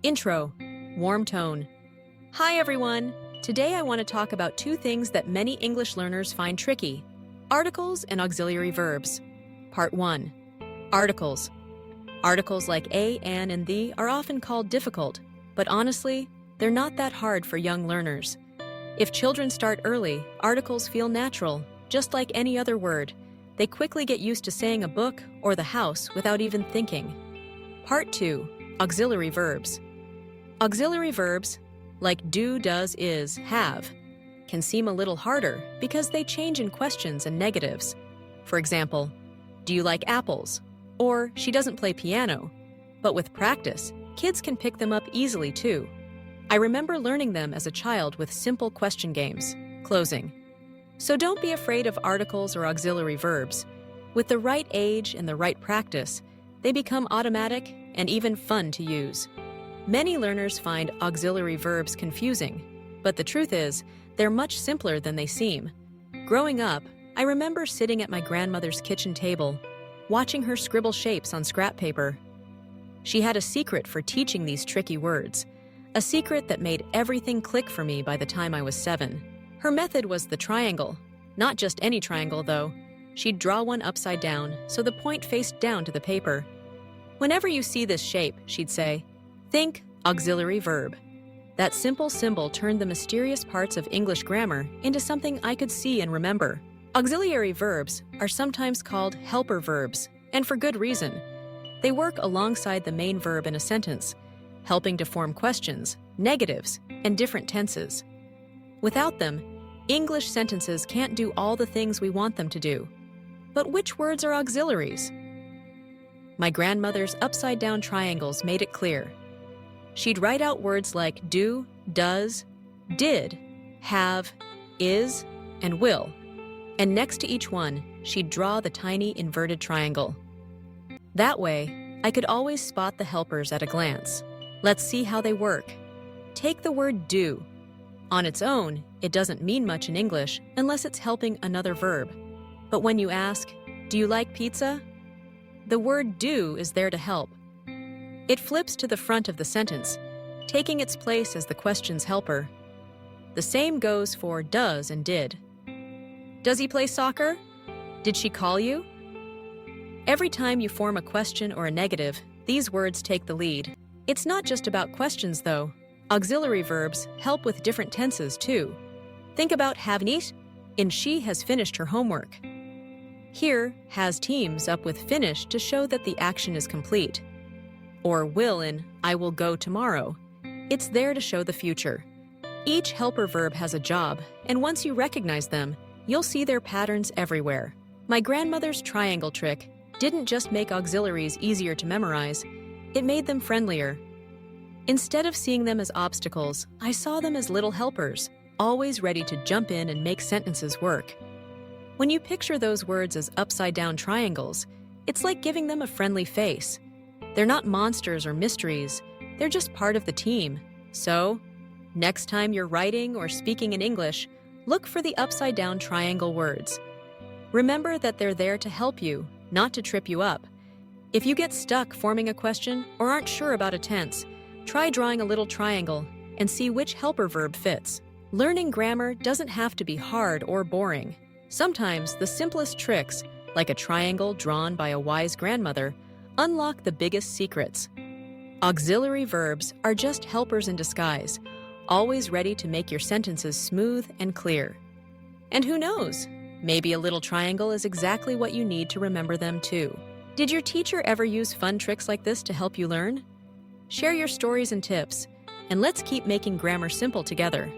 Intro, warm tone. Hi everyone! Today I want to talk about two things that many English learners find tricky: articles and auxiliary verbs. Part 1. Articles. Articles like a, an, and the are often called difficult, but honestly, they're not that hard for young learners. If children start early, articles feel natural, just like any other word. They quickly get used to saying a book or the house without even thinking. Part 2. Auxiliary verbs. Auxiliary verbs, like do, does, is, have, can seem a little harder because they change in questions and negatives. For example, do you like apples? Or she doesn't play piano. But with practice, kids can pick them up easily too. I remember learning them as a child with simple question games. Closing. So don't be afraid of articles or auxiliary verbs. With the right age and the right practice, they become automatic and even fun to use. Many learners find auxiliary verbs confusing, but the truth is, they're much simpler than they seem. Growing up, I remember sitting at my grandmother's kitchen table, watching her scribble shapes on scrap paper. She had a secret for teaching these tricky words, a secret that made everything click for me by the time I was 7. Her method was the triangle. Not just any triangle, though. She'd draw one upside down, so the point faced down to the paper. Whenever you see this shape, she'd say, think auxiliary verb. That simple symbol turned the mysterious parts of English grammar into something I could see and remember. Auxiliary verbs are sometimes called helper verbs, and for good reason. They work alongside the main verb in a sentence, helping to form questions, negatives, and different tenses. Without them, English sentences can't do all the things we want them to do. But which words are auxiliaries? My grandmother's upside-down triangles made it clear. She'd write out words like do, does, did, have, is, and will. And next to each one, she'd draw the tiny inverted triangle. That way, I could always spot the helpers at a glance. Let's see how they work. Take the word do. On its own, it doesn't mean much in English unless it's helping another verb. But when you ask, do you like pizza? The word do is there to help. It flips to the front of the sentence, taking its place as the question's helper. The same goes for does and did. Does he play soccer? Did she call you? Every time you form a question or a negative, these words take the lead. It's not just about questions, though. Auxiliary verbs help with different tenses, too. Think about have niet in she has finished her homework. Here, has teams up with finish to show that the action is complete. Or will in I will go tomorrow. It's there to show the future. Each helper verb has a job, and once you recognize them, you'll see their patterns everywhere. My grandmother's triangle trick didn't just make auxiliaries easier to memorize, it made them friendlier. Instead of seeing them as obstacles, I saw them as little helpers, always ready to jump in and make sentences work. When you picture those words as upside-down triangles, it's like giving them a friendly face. They're not monsters or mysteries, they're just part of the team. So, next time you're writing or speaking in English, look for the upside-down triangle words. Remember that they're there to help you, not to trip you up. If you get stuck forming a question or aren't sure about a tense, try drawing a little triangle and see which helper verb fits. Learning grammar doesn't have to be hard or boring. Sometimes the simplest tricks, like a triangle drawn by a wise grandmother, unlock the biggest secrets. Auxiliary verbs are just helpers in disguise, always ready to make your sentences smooth and clear. And who knows? Maybe a little triangle is exactly what you need to remember them too. Did your teacher ever use fun tricks like this to help you learn? Share your stories and tips, and let's keep making grammar simple together.